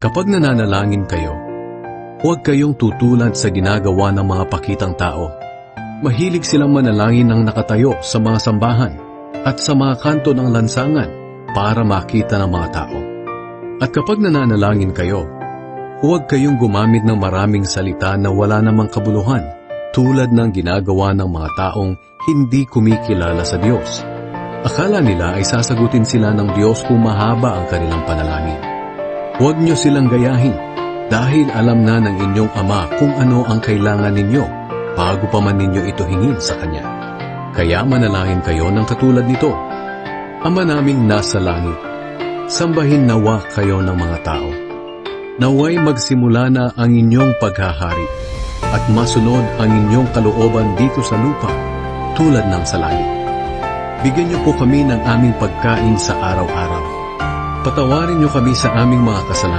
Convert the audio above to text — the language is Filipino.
Kapag nananalangin kayo, huwag kayong tutulad sa ginagawa ng mga pakitang tao. Mahilig silang manalangin ng nakatayo sa mga sambahan at sa mga kanto ng lansangan para makita ng mga tao. At kapag nananalangin kayo, huwag kayong gumamit ng maraming salita na wala namang kabuluhan tulad ng ginagawa ng mga taong hindi kumikilala sa Diyos. Akala nila ay sasagutin sila ng Diyos kung mahaba ang kanilang panalangin. Huwag niyo silang gayahin dahil alam na ng inyong Ama kung ano ang kailangan ninyo bago pa man ninyo ito hingin sa Kanya. Kaya manalangin kayo ng katulad nito. Ama naming nasa langit, sambahin nawa kayo ng mga tao. Naway magsimula na ang inyong paghahari at masunod ang inyong kalooban dito sa lupa tulad ng sa langit. Bigyan niyo po kami ng aming pagkain sa araw-araw. Patawarin niyo kami sa aming mga kasalanan